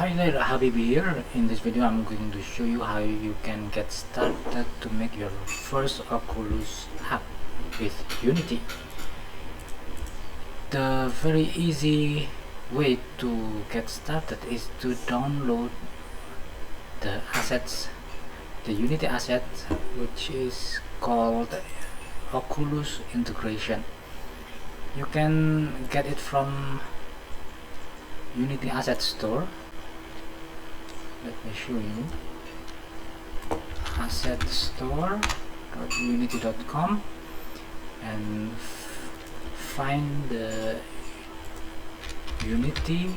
Hi there, Habibi here. In this video I'm going to show you how you can get started to make your first Oculus app with Unity. The very easy way to get started is to download the assets, the Unity assets, which is called Oculus Integration. You can get it from Unity Asset Store. Let me show you. assetstore.unity.com and find the Unity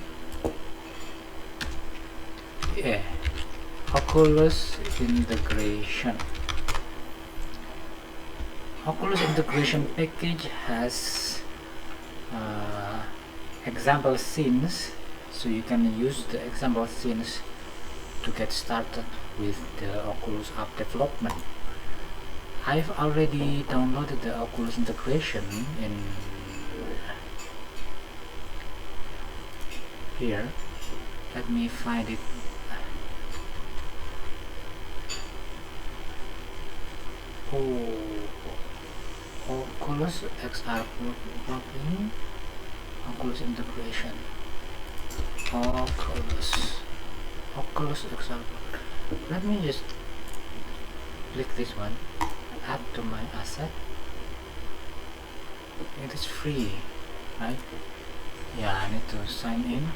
Oculus Integration. Oculus Integration package has example scenes, so you can use the example scenes to get started with the Oculus app development. I've already downloaded the Oculus integration in here. Let me find it. Oculus XR plugin, Oculus integration, Oculus XR. Let me just click this one, add to my asset. It is free, right? Yeah, I need to sign in.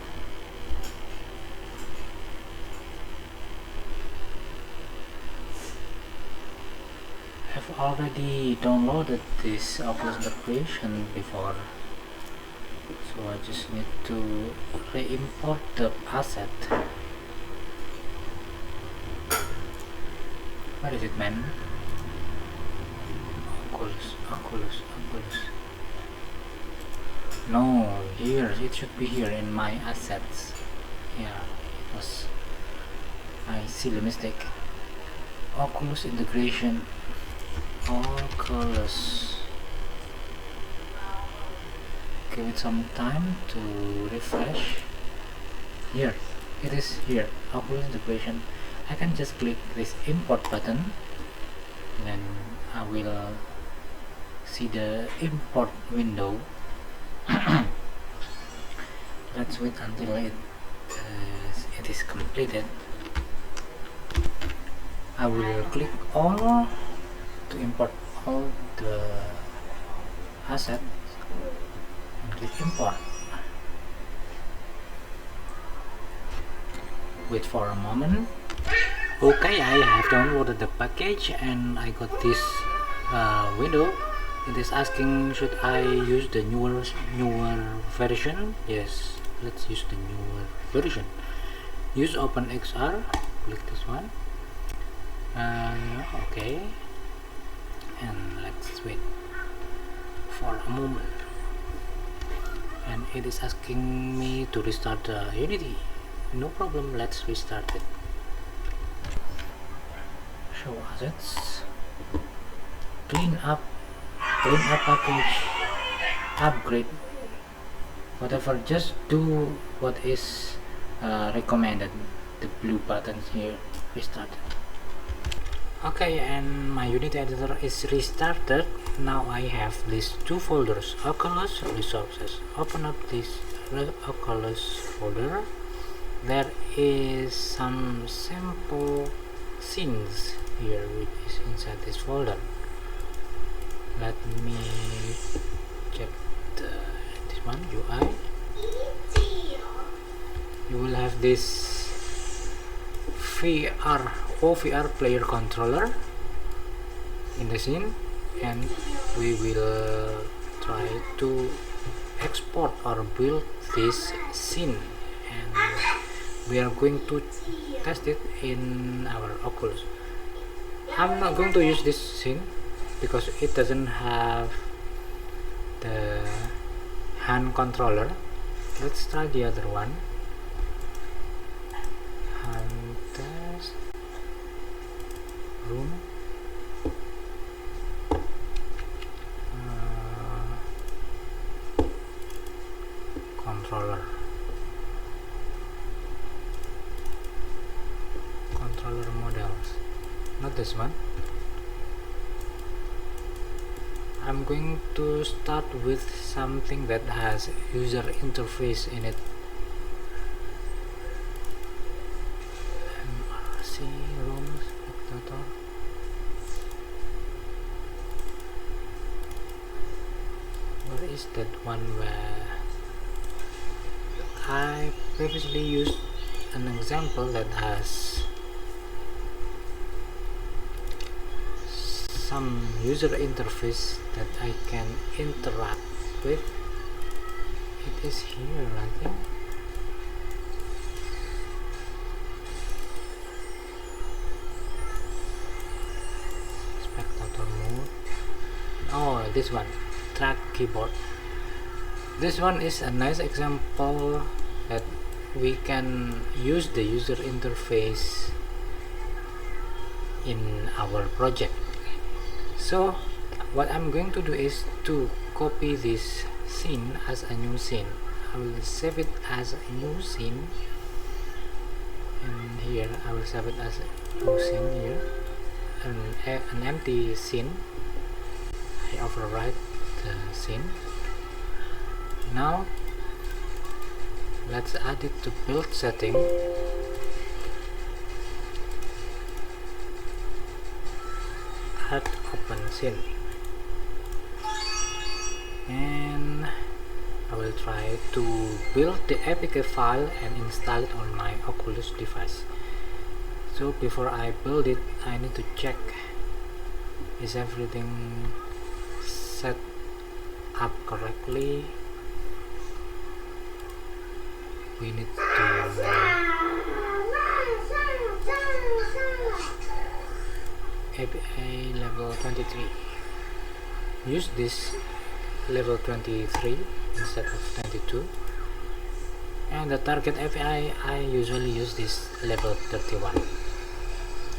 I've already downloaded this Oculus integration before, so I just need to re-import the asset. Where is it, man? Oculus. No, here, it should be here in my assets. Yeah, it was my silly mistake. Oculus integration. Oculus. Give it some time to refresh. Here, it is here. Oculus integration. I can just click this import button, then I will see the import window. Let's wait until it is completed. I will click all to import all the assets and click import. Wait for a moment. Okay, I have downloaded the package and I got this window. It is asking, should I use the newer version? Yes, let's use the newer version. Use OpenXR. Click this one. Okay, and let's wait for a moment. And it is asking me to restart Unity. No problem. Let's restart it. Show assets, clean up package, upgrade, whatever. Just do what is recommended. The blue buttons here. Restart. Okay, and my Unity editor is restarted. Now I have these two folders: Oculus resources. Open up this Oculus folder. There is some sample scenes here which is inside this folder. Let me check this one, UI. You will have this OVR player controller in the scene, and we will try to export or build this scene, and we are going to test it in our Oculus. I'm not going to use this scene because it doesn't have the hand controller. Let's try the other one. Hand test room. Controller. controller models, not this one. I'm going to start with something that has user interface in it. MRC room spectator. Where is that one where I previously used an example that has some user interface that I can interact with? It is here, I think. Spectator mode. Oh, this one, track keyboard. This one is a nice example that we can use the user interface in our project. So what I'm going to do is to copy this scene as a new scene. I will save it as a new scene, and here I will save it as a new scene here, an empty scene. I overwrite the scene. Now let's add it to build setting. Add open scene, and I will try to build the APK file and install it on my Oculus device. So before I build it, I need to check is everything set up correctly. We need to API level 23. Use this level 23 instead of 22, and the target API I usually use this level 31,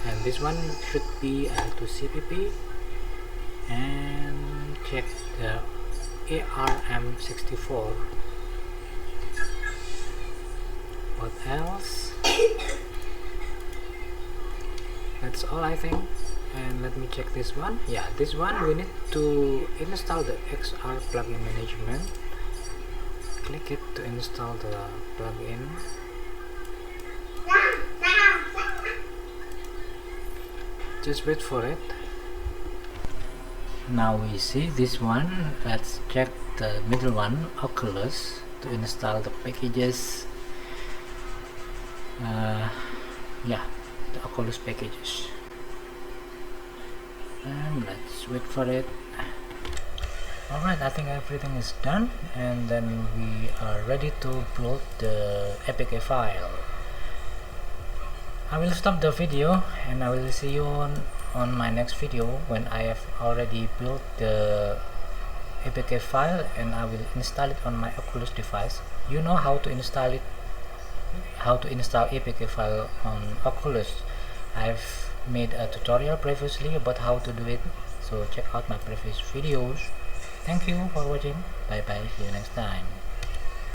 and this one should be L2CPP, and check the ARM64. What else? That's all, I think. And let me check this one. Yeah, this one we need to install the XR plugin management. Click it to install the plugin. Just wait for it. Now we see this one. Let's check the middle one, Oculus, to install the packages. Yeah, the Oculus packages. And let's wait for it. Alright, I think everything is done, and then we are ready to build the APK file. I will stop the video and I will see you on my next video when I have already built the APK file and I will install it on my Oculus device. You know how to install it, how to install APK file on Oculus. I've made a tutorial previously about how to do it, so check out my previous videos. Thank you for watching. Bye bye, see you next time.